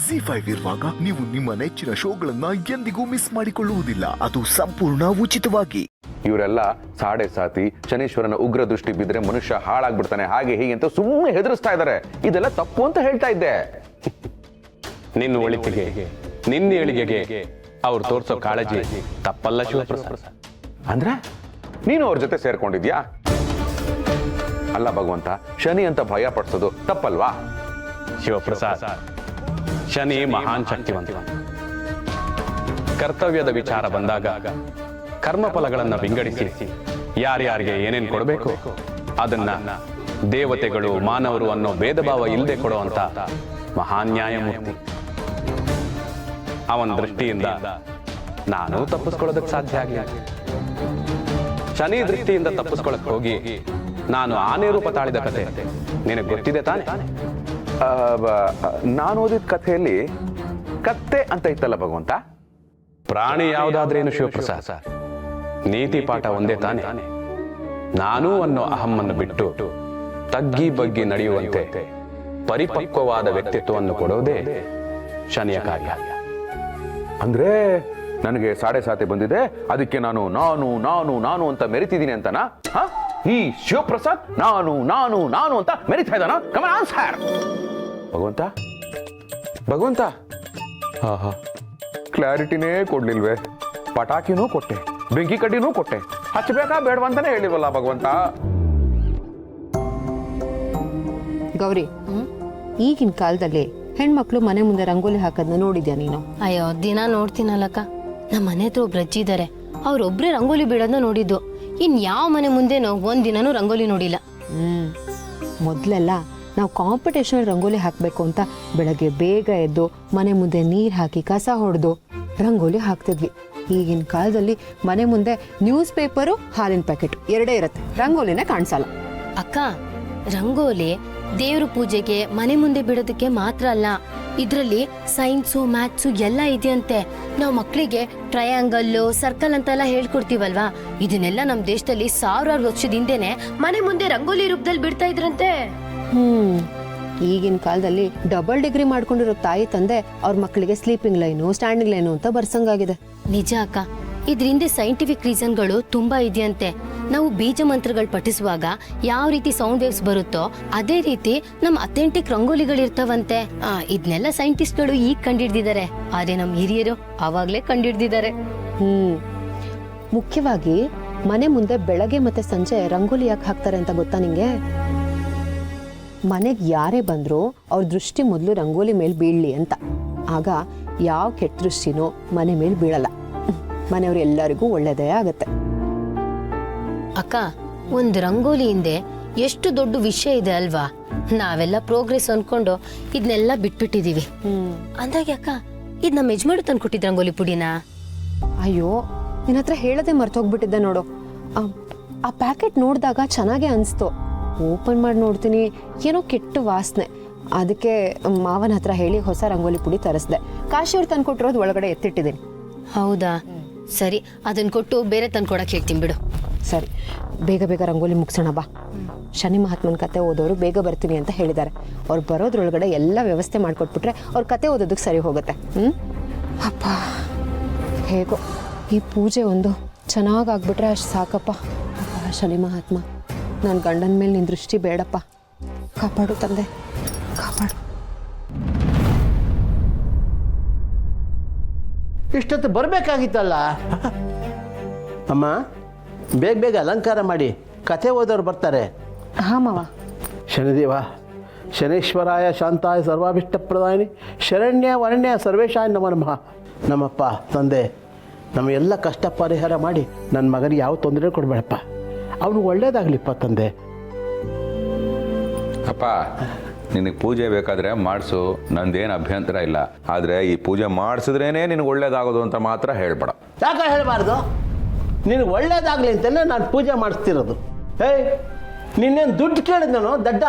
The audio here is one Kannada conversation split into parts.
ಜಿ5 ಇರುವಾಗ ನೀವು ನಿಮ್ಮ ನೆಚ್ಚಿನ ಶೋಗಳನ್ನ ಎಂದಿಗೂ ಮಿಸ್ ಮಾಡಿಕೊಳ್ಳುವುದಿಲ್ಲ. ಅದು ಸಂಪೂರ್ಣ ಉಚಿತವಾಗಿ. ಇವರೆಲ್ಲ ಸಾಡೆ ಸಾತಿ ಶನೀಶ್ವರನ ಉಗ್ರ ದೃಷ್ಟಿ ಬಿದ್ರೆ ಮನುಷ್ಯ ಹಾಳಾಗ್ಬಿಡ್ತಾನೆ, ಹಾಗೆ ಹೀಗೆ ಅಂತ ಸುಮ್ಮನೆ ಹೆದರಿಸ್ತಾ ಇದ್ದಾರೆ. ಇದೆಲ್ಲ ತಪ್ಪು ಅಂತ ಹೇಳ್ತಾ ಇದ್ದೆ. ನಿನ್ನ ಒಳಿತಿಗೆ ನಿನ್ನ ಏಳಿಗೆಗೆ ಅವ್ರು ತೋರ್ಸೋ ಕಾಳಜಿ ತಪ್ಪಲ್ಲ ಶಿವಪ್ರಸಾದ್. ಅಂದ್ರೆ ನೀನು ಅವ್ರ ಜೊತೆ ಸೇರ್ಕೊಂಡಿದ್ಯಾ? ಅಲ್ಲ ಭಗವಂತ, ಶನಿ ಅಂತ ಭಯ ಪಡಿಸೋದು ತಪ್ಪಲ್ವಾ? ಶಿವಪ್ರಸಾದ್, ಶನಿ ಮಹಾನ್ ಶಕ್ತಿವಂತ. ಕರ್ತವ್ಯದ ವಿಚಾರ ಬಂದಾಗ ಕರ್ಮಫಲಗಳನ್ನ ವಿಂಗಡಿಸಿ ಯಾರ್ಯಾರಿಗೆ ಏನೇನ್ ಕೊಡಬೇಕು ಅದನ್ನ ದೇವತೆಗಳು ಮಾನವರು ಅನ್ನೋ ಭೇದ ಭಾವ ಇಲ್ಲದೆ ಕೊಡುವಂತ ಮಹಾನ್ ನ್ಯಾಯಮೂರ್ತಿ. ಅವನ ದೃಷ್ಟಿಯಿಂದ ನಾನು ತಪ್ಪಿಸ್ಕೊಳ್ಳೋದಕ್ಕೆ ಸಾಧ್ಯ ಆಗಲಿಲ್ಲ. ಶನಿ ದೃಷ್ಟಿಯಿಂದ ತಪ್ಪಿಸ್ಕೊಳ್ಳಕ್ ಹೋಗಿ ನಾನು ಆನೆ ರೂಪ ತಾಳಿದ ಕತೆ ನಿನಗೆ ಗೊತ್ತಿದೆ ತಾನೆ? ನಾನು ಓದಿದ ಕಥೆಯಲ್ಲಿ ಕತ್ತೆ ಅಂತ ಇತ್ತಲ್ಲ ಭಗವಂತ. ಪ್ರಾಣಿ ಯಾವುದಾದ್ರೇನು ಶಿವಪ್ರಸಾದ್, ನೀತಿ ಪಾಠ ಒಂದೇ ತಾನೆ. ನಾನು ಅನ್ನೋ ಅಹಮ್ಮನ್ನು ಬಿಟ್ಟು ತಗ್ಗಿ ಬಗ್ಗಿ ನಡೆಯುವಂತೆ ಪರಿಪಕ್ವವಾದ ವ್ಯಕ್ತಿತ್ವವನ್ನು ಕೊಡೋದೇ ಶನಿಯ ಕಾರ್ಯ. ಅಂದ್ರೆ ನನಗೆ ಸಾಡೆ ಸಾತೆ ಬಂದಿದೆ, ಅದಕ್ಕೆ ನಾನು ನಾನು ನಾನು ನಾನು ಅಂತ ಮೆರಿತಿದ್ದೀನಿ ಅಂತನಾ? ಈ ಶಿವಪ್ರಸಾದ್ ನಾನು ನಾನು ನಾನು ಅಂತ ಮೆರಿತಾ ಇದ್ದಾನ? ಕಮನ್ ಆನ್ಸರ್ ಭಗವಂತ. ಭಗವಂತ ಕ್ಲಾರಿಟಿನೇ ಕೊಡ್ಲಿಲ್ವೇ? ಪಟಾಕಿನೂ ಕೊಟ್ಟೆ, ಬೆಂಕಿ ಕಡ್ಡಿನೂ ಕೊಟ್ಟೆ, ಹಚ್ಚಬೇಕಾ ಬೇಡವಾ ಅಂತಾನೆ ಹೇಳಿವಲ್ಲ ಭಗವಂತ. ಗೌರಿ, ಈಗಿನ ಕಾಲದಲ್ಲಿ ಹೆಣ್ಮಕ್ಳು ಮನೆ ಮುಂದೆ ರಂಗೋಲಿ ಹಾಕೋದನ್ನ ನೋಡಿದ್ಯಾ ನೀನು? ಅಯ್ಯೋ, ದಿನ ನೋಡ್ತೀನಲ್ಲಕ್ಕ. ನಮ್ಮ ಮನೆ ಹತ್ರ ಒಬ್ರು ಅಜ್ಜಿ ಇದ್ದಾರೆ, ಅವ್ರೊಬ್ರೇ ರಂಗೋಲಿ ಬಿಡೋದನ್ನ ನೋಡಿದ್ದು. ಇನ್ ಯಾವ ಮನೆ ಮುಂದೆನೋ ಒಂದಿನನೂ ರಂಗೋಲಿ ನೋಡಿಲ್ಲ. ಮೊದಲೆಲ್ಲ ನಾವು ಕಾಂಪಿಟೇಷನ್ ರಂಗೋಲಿ ಹಾಕಬೇಕು ಅಂತ ಬೆಳಗ್ಗೆ ಬೇಗ ಎದ್ದು ಮನೆ ಮುಂದೆ ನೀರು ಹಾಕಿ ಕಸ ಹೊಡೆದು ರಂಗೋಲಿ ಹಾಕ್ತಿದ್ವಿ. ಈಗಿನ ಕಾಲದಲ್ಲಿ ಮನೆ ಮುಂದೆ ನ್ಯೂಸ್ ಪೇಪರು ಹಾಲಿನ ಪ್ಯಾಕೆಟ್ ಎರಡೇ ಇರುತ್ತೆ, ರಂಗೋಲಿನೇ ಕಾಣಿಸಲ್ಲ. ಅಕ್ಕ, ರಂಗೋಲಿ ದೇವ್ರ ಪೂಜೆಗೆ ಮನೆ ಮುಂದೆ ಬಿಡೋದಕ್ಕೆ ಮಾತ್ರ ಅಲ್ಲ, ಇದ್ರಲ್ಲಿ ಸೈನ್ಸು ಮ್ಯಾಥ್ಸು ಎಲ್ಲ ಇದೆಯಂತೆ. ನಾವು ಮಕ್ಕಳಿಗೆ ಟ್ರಯಾಂಗಲ್ಲು ಸರ್ಕಲ್ ಅಂತೆಲ್ಲ ಹೇಳ್ಕೊಡ್ತೀವಲ್ವಾ, ಇದನ್ನೆಲ್ಲ ನಮ್ಮ ದೇಶದಲ್ಲಿ ಸಾವಿರಾರು ವರ್ಷದ ಹಿಂದೆನೆ ಮನೆ ಮುಂದೆ ರಂಗೋಲಿ ರೂಪದಲ್ಲಿ ಬಿಡ್ತಾ ಇದ್ರಂತೆ. ಈಗಿನ ಕಾಲದಲ್ಲಿ ಡಬಲ್ ಡಿಗ್ರಿ ಮಾಡ್ಕೊಂಡಿರೋ ತಾಯಿ ತಂದೆ ಅವ್ರ ಮಕ್ಕಳಿಗೆ ಸ್ಲೀಪಿಂಗ್ ಲೈನು ಸ್ಟ್ಯಾಂಡಿಂಗ್ ಲೈನು ಅಂತ ಬರ್ಸಂಗಾಗಿದೆ. ನಿಜ ಅಕ್ಕ, ಇದ್ರಿಂದ ಸೈಂಟಿಫಿಕ್ ರೀಸನ್ಗಳು ತುಂಬಾ ಇದೆಯಂತೆ. ನಾವು ಬೀಜ ಮಂತ್ರಗಳು ಪಠಿಸುವಾಗ ಯಾವ ರೀತಿ ಸೌಂಡ್ ವೇವ್ಸ್ ಬರುತ್ತೋ ಅದೇ ರೀತಿ ನಮ್ಮ ಅಥೆಂಟಿಕ್ ರಂಗೋಲಿಗಳಿರ್ತಾವಂತೆ. ಇದನ್ನೆಲ್ಲ ಸೈಂಟಿಸ್ಟ್ಗಳು ಈಗ ಕಂಡಿಡ್ದಿದ್ದಾರೆ, ಆದ್ರೆ ನಮ್ಮ ಹಿರಿಯರು ಅವಾಗ್ಲೇ ಕಂಡಿಡ್ದಿದ್ದಾರೆ. ಮುಖ್ಯವಾಗಿ ಮನೆ ಮುಂದೆ ಬೆಳಗ್ಗೆ ಮತ್ತೆ ಸಂಜೆ ರಂಗೋಲಿ ಯಾಕೆ ಹಾಕ್ತಾರೆ ಅಂತ ಗೊತ್ತಾ ನಿಂಗೆ? ಮನೆಗೆ ಯಾರೇ ಬಂದ್ರು ಅವ್ರ ದೃಷ್ಟಿ ಮೊದಲು ರಂಗೋಲಿ ಮೇಲೆ ಬೀಳಲಿ ಅಂತ. ಆಗ ಯಾವ ಕೆಟ್ಟ ದೃಷ್ಟಿನೋ ಮನೆ ಮೇಲೆ ಬೀಳಲ್ಲ, ಮನೆಯವ್ರು ಎಲ್ಲರಿಗೂ ಒಳ್ಳೇದೇ ಆಗತ್ತೆ. ಅಕ್ಕ, ಒಂದು ರಂಗೋಲಿ ಹಿಂದೆ ಎಷ್ಟು ದೊಡ್ಡ ವಿಷಯ ಇದೆ ಅಲ್ವಾ? ನಾವೆಲ್ಲ ಪ್ರೋಗ್ರೆಸ್ ಅನ್ಕೊಂಡು ಇದನ್ನೆಲ್ಲ ಬಿಟ್ಬಿಟ್ಟಿದೀವಿ. ಅಂದಾಗೆ ಅಕ್ಕ, ಇದ್ ನಮ್ಮ ಯಜಮಾನ ತಂದ್ಕೊಟ್ಟಿದ್ ರಂಗೋಲಿ ಪುಡಿನ? ಅಯ್ಯೋ, ನಿನ್ನ ಹತ್ರ ಹೇಳದೆ ಮರ್ತೋಗ್ಬಿಟ್ಟಿದ್ದೆ ನೋಡು. ಆ ಪ್ಯಾಕೆಟ್ ನೋಡಿದಾಗ ಚೆನ್ನಾಗೇ ಅನಿಸ್ತು. ಓಪನ್ ಮಾಡಿ ನೋಡ್ತೀನಿ, ಏನೋ ಕೆಟ್ಟ ವಾಸನೆ. ಅದಕ್ಕೆ ಮಾವನ ಹತ್ರ ಹೇಳಿ ಹೊಸ ರಂಗೋಲಿ ಪುಡಿ ತರಿಸ್ದೆ. ಕಾಶಿಯವ್ರು ತಂದ್ಕೊಟ್ಟಿರೋದು ಒಳಗಡೆ ಎತ್ತಿಟ್ಟಿದ್ದೀನಿ. ಹೌದಾ? ಸರಿ, ಅದನ್ನ ಕೊಟ್ಟು ಬೇರೆ ತಂದ್ಕೊಡಕ್ ಹೇಳ್ತೀನಿ ಬಿಡು. ಸರಿ, ಬೇಗ ಬೇಗ ರಂಗೋಲಿ ಮುಗಿಸೋಣ ಬಾ. ಶನಿ ಮಹಾತ್ಮನ ಕತೆ ಓದೋರು ಬೇಗ ಬರ್ತೀನಿ ಅಂತ ಹೇಳಿದ್ದಾರೆ. ಅವ್ರು ಬರೋದ್ರೊಳಗಡೆ ಎಲ್ಲ ವ್ಯವಸ್ಥೆ ಮಾಡಿಕೊಟ್ಬಿಟ್ರೆ ಅವ್ರ ಕತೆ ಓದೋದಕ್ಕೆ ಸರಿ ಹೋಗುತ್ತೆ. ಅಪ್ಪ, ಹೇಗೋ ಈ ಪೂಜೆ ಒಂದು ಚೆನ್ನಾಗಾಗ್ಬಿಟ್ರೆ ಅಷ್ಟು ಸಾಕಪ್ಪ. ಅಪ್ಪ ಶನಿ ಮಹಾತ್ಮ, ನನ್ನ ಗಂಡನ ಮೇಲೆ ನಿನ್ನ ದೃಷ್ಟಿ ಬೇಡಪ್ಪ, ಕಾಪಾಡು ತಂದೆ, ಕಾಪಾಡು. ಇಷ್ಟೊತ್ತು ಬರಬೇಕಾಗಿತ್ತಲ್ಲ ಅಮ್ಮ. ಬೇಗ ಬೇಗ ಅಲಂಕಾರ ಮಾಡಿ, ಕಥೆ ಓದೋರು ಬರ್ತಾರೆ. ಹಾಂ ಮಾವ. ಶನಿದೇವ ಶನೇಶ್ವರಾಯ ಶಾಂತಾಯ ಸರ್ವಾಭಿಷ್ಟಪ್ರದಾಯಿನಿ ಶರಣ್ಯ ವರಣ್ಯ ಸರ್ವೇಶಾಯ ನಮೋ ನಮಃ. ನಮ್ಮಪ್ಪ ತಂದೆ, ನಮ್ಮ ಎಲ್ಲ ಕಷ್ಟ ಪರಿಹಾರ ಮಾಡಿ ನನ್ನ ಮಗನಿಗೆ ಯಾವ ತೊಂದರೆ ಕೊಡಬೇಡಪ್ಪ, ಅವನು ಒಳ್ಳೇದಾಗಲಿಪ್ಪ ತಂದೆ. ಅಪ್ಪ, ನಿನಗೆ ಪೂಜೆ ಬೇಕಾದ್ರೆ ಮಾಡಿಸು, ನಂದೇನು ಅಭ್ಯಂತರ ಇಲ್ಲ. ಆದರೆ ಈ ಪೂಜೆ ಮಾಡಿಸಿದ್ರೇನೆ ನಿನಗೆ ಒಳ್ಳೇದಾಗೋದು ಅಂತ ಮಾತ್ರ ಹೇಳ್ಬೇಡ. ಯಾಕೆ ಹೇಳಬಾರ್ದು? ನಿನಗೆ ಒಳ್ಳೇದಾಗಲಿ ಅಂತಲೇ ನಾನು ಪೂಜೆ ಮಾಡಿಸ್ತಿರೋದು. ಏಯ್, ನಿನ್ನೇನು ದುಡ್ಡು ಕೇಳಿದ್ನೋ ದಡ್ಡ?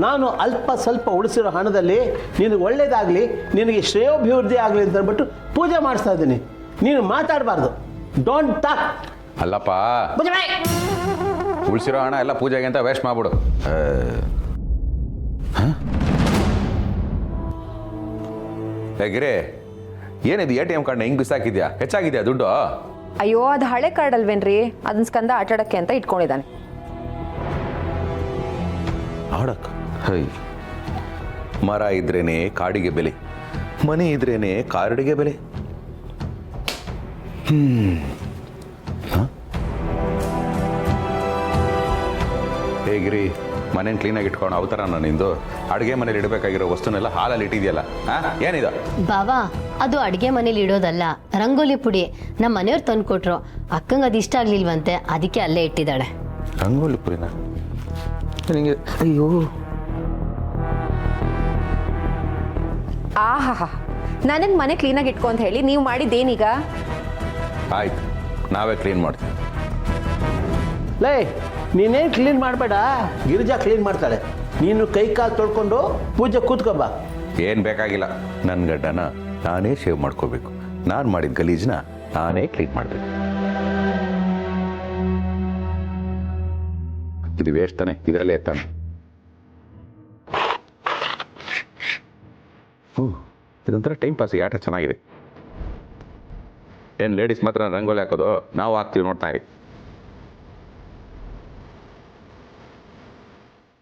ನಾನು ಅಲ್ಪ ಸ್ವಲ್ಪ ಉಳಿಸಿರೋ ಹಣದಲ್ಲಿ ನಿನಗೆ ಒಳ್ಳೇದಾಗಲಿ, ನಿನಗೆ ಶ್ರೇಯೋಭಿವೃದ್ಧಿ ಆಗಲಿ ಅಂತ ಅಂದ್ಬಿಟ್ಟು ಪೂಜೆ ಮಾಡಿಸ್ತಾ ಇದ್ದೀನಿ. ನೀನು ಮಾತಾಡಬಾರ್ದು. Don't talk. ಅಲ್ಲಪ್ಪ, ಉಳಿಸಿರೋ ಹಣ ಎಲ್ಲ ಪೂಜೆಗೆ ಅಂತ ವೇಸ್ಟ್ ಮಾಡ್ಬಿಡು. ಹೇಗಿರೇ ಏನಿದು ATM ಕಾರ್ಡ್ನ ಹಿಂಗೆ ಬಿಸಾಕಿದ್ಯಾ? ಹೆಚ್ಚಾಗಿದೆಯಾ ದುಡ್ಡು? ಅಯ್ಯೋ ಅದು ಹಳೆ ಕಾರ್ಡ್ ಅಲ್ವೇನ್ರಿ, ಅದನ್ನ ಸ್ಕಂದ ಆಟಾಡಕ್ಕೆ ಅಂತ ಇಟ್ಕೊಂಡಿದ್ದಾನೆ. ಆಡಕ್ಕ ಹೈ, ಮರ ಇದ್ರೇನೆ ಕಾಡಿಗೆ ಬೆಲೆ, ಮನೆ ಇದ್ರೇನೆ ಕಾರ್ಡಿಗೆ ಬೆಲೆ. ಹೇಗಿರಿ ಮನೇನ ಕ್ಲೀನಾಗಿ ಇಟ್ಕೊಂಡು ಅವತಾರ ನಿಂದು? ಅಡುಗೆ ಮನೇಲಿ ಇಡಬೇಕಾಗಿರೋ ವಸ್ತುನೆಲ್ಲ ಹಾಲಲ್ಲಿ ಇಟ್ಟಿದೆಯಲ್ಲ, ಏನಿದು? ಬಾವಾ, ಅದು ಅಡುಗೆ ಮನೇಲಿ ಇಡೋದಲ್ಲ, ರಂಗೋಲಿ ಪುಡಿ. ನಮ್ಮ ಮನೆಯವ್ರು ತಂದು ಕೊಟ್ರು. ಅಕ್ಕಂಗೆ ಅದು ಇಷ್ಟ ಆಗ್ಲಿಲ್ವಂತೆ, ಅದಕ್ಕೆ ಅಲ್ಲೇ ಇಟ್ಟಿದ್ದಾಳೆ. ರಂಗೋಲಿ ಪುರಿನ? ನಿಂಗೆ ಅಯ್ಯೋ. ಆಹಾ, ನನಗೆ ಮನೆ ಕ್ಲೀನಾಗಿ ಇಟ್ಕೊ ಅಂತ ಹೇಳಿ ನೀವು ಮಾಡಿದ್ದೇನೀಗ? ಆಯ್ತು, ನಾವೇ ಕ್ಲೀನ್ ಮಾಡ್ತೀವಿ. ಲೇ, ನೀನೇನು ಕ್ಲೀನ್ ಮಾಡಬೇಡ, ಗಿರಿಜಾ ಕ್ಲೀನ್ ಮಾಡ್ತಾಳೆ. ನೀನು ಕೈ ಕಾಲು ತೊಳ್ಕೊಂಡು ಪೂಜೆ ಕೂತ್ಕೊಬಾ. ಏನು ಬೇಕಾಗಿಲ್ಲ, ನನ್ನ ಗಡ್ಡನ ನಾನೇ ಶೇವ್ ಮಾಡ್ಕೋಬೇಕು. ನಾನು ಮಾಡಿದ ಗಲೀಜನ್ನ ನಾನೇ ಕ್ಲೀನ್ ಮಾಡಬೇಕು. ಇದು ವೇಸ್ಟ್ ತಾನೆ, ಇದರಲ್ಲೇ ಎತ್ತಾನೆ. ಇದೊಂಥರ ಟೈಮ್ ಪಾಸ್, ಆಟ ಚೆನ್ನಾಗಿದೆ. ಏನು ಲೇಡೀಸ್ ಮಾತ್ರ ರಂಗೋಲಿ ಹಾಕೋದು, ನಾವು ಹಾಕ್ತೀವಿ, ನೋಡ್ತಾ ಇರಿ.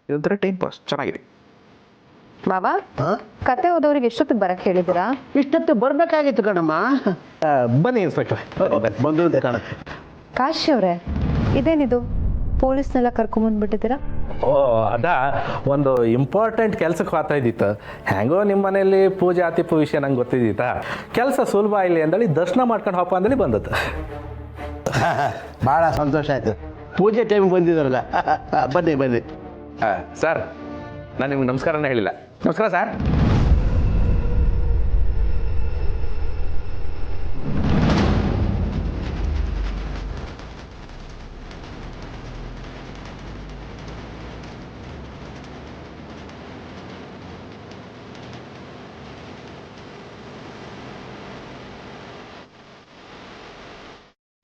ಇದೊಂಥರ ಟೈಮ್ ಪಾಸ್ ಚೆನ್ನಾಗಿದೆ. ಬಾಬಾ, ಕತೆ ಓದೋರಿಗೆ ಎಷ್ಟೊತ್ತಿಗೆ ಬರಕ್ಕೆ ಹೇಳಿದ್ದೀರಾ? ಇಷ್ಟೊತ್ತು ಬರಬೇಕಾಗಿತ್ತು ಕಣಮ್ಮ. ಬನ್ನಿ ಇನ್ಸ್ಪೆಕ್ಟರ್, ಬಂದು ಅಂತ ಕಾಣುತ್ತೆ. ಕಾಶಿ ಅವರೇ, ಇದೇನಿದು ಪೊಲೀಸ್ನೆಲ್ಲ ಕರ್ಕೊಂಬಂದ್ಬಿಟ್ಟಿದ್ದೀರಾ? ಓ ಅದಾ, ಒಂದು ಇಂಪಾರ್ಟೆಂಟ್ ಕೆಲ್ಸಕ್ಕೆ ಹೋಗ್ತಾ ಇದ್ದಿತ್ತು. ಹೆಂಗೋ ನಿಮ್ಮ ಮನೆಯಲ್ಲಿ ಪೂಜೆ ಆತಿಪ್ಪು ವಿಷಯ ನಂಗೆ ಗೊತ್ತಿದ್ದಿತ್ತ. ಕೆಲಸ ಸುಲಭ ಇಲ್ಲಿ ಅಂದೇಳಿ ದರ್ಶನ ಮಾಡ್ಕೊಂಡು ಹೋಪ ಅಂದೇಳಿ ಬಂದದ್ದು. ಭಾಳ ಸಂತೋಷ ಆಯಿತು, ಪೂಜೆ ಟೈಮ್ ಬಂದಿದ್ದಾರಲ್ಲ. ಬನ್ನಿ ಬನ್ನಿ. ಸರ್, ನಾನು ನಿಮ್ಗೆ ನಮಸ್ಕಾರನೇ ಹೇಳಿಲ್ಲ. ನಮಸ್ಕಾರ ಸರ್.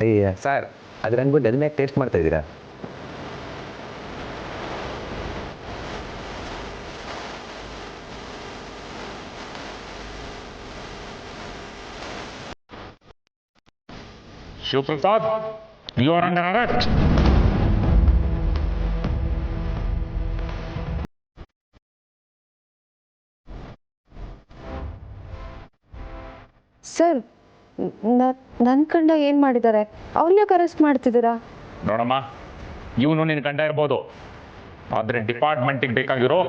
ಅಯ್ಯ ಸರ್, ಅದು ರಂಗೋಲಿ ಅದನ್ನೇ ಟೇಸ್ಟ್ ಮಾಡ್ತಾ ಇದ್ದೀರಾ? Shivaprasad, you are under arrest. Sir, ನನ್ನ ಕಂಡ ಏನು ಮಾಡಿದ್ದಾರೆ? ಅವ್ರನ್ನ ಅರೆಸ್ಟ್ ಮಾಡ್ತಿದ್ದೀರಾ? ನೋಡಮ್ಮ, ಇವನು ನಿನ್ನ ಗಂಡ ಇರ್ಬೋದು, ಆದ್ರೆ ಡಿಪಾರ್ಟ್ಮೆಂಟಿಗೆ ಬೇಕಾಗಿರೋ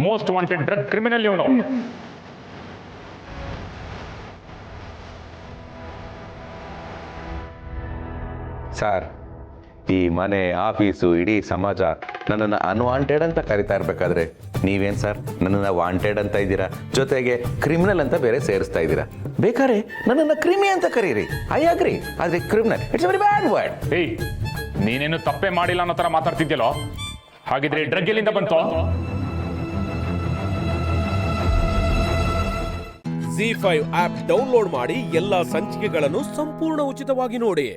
ಮೋಸ್ಟ್ ವಾಂಟೆಡ್ ಡ್ರಗ್ ಕ್ರಿಮಿನಲ್ ಇವನು. ಸರ್, ಈ ಮನೆ, ಆಫೀಸು, ಇಡೀ ಸಮಾಜ ನನ್ನನ್ನು ಅನ್ವಾಂಟೆಡ್ ಅಂತ ಕರಿತಾ ಇರಬೇಕಾದ್ರೆ ನೀವೇನು ಸರ್ ನನ್ನನ್ನು ವಾಂಟೆಡ್ ಅಂತ ಇದ್ದೀರಾ, ಜೊತೆಗೆ ಕ್ರಿಮಿನಲ್ ಅಂತ ಬೇರೆ ಸೇರಿಸ್ತಾ ಇದ್ದೀರಾ. ಬೇಕಾದ್ರೆ ನನ್ನನ್ನು ಕ್ರಿಮಿ ಅಂತ ಕರೀರಿ, ಐ ಅಗ್ರಿ. ಆದರೆ criminal it's very bad word. ಏಯ್, ನೀನೇನು ತಪ್ಪೇ ಮಾಡಿಲ್ಲ ಅನ್ನೋ ಥರ ಮಾತಾಡ್ತಿದ್ಯಲ್ಲೋ, ಹಾಗಿದ್ರೆ ಡ್ರಗ್ ಎಲ್ಲಿಂದ ಬಂತು? ZEE5 ಆಪ್ ಡೌನ್ಲೋಡ್ ಮಾಡಿ ಎಲ್ಲಾ ಸಂಚಿಕೆಗಳನ್ನು ಸಂಪೂರ್ಣ ಉಚಿತವಾಗಿ ನೋಡಿ.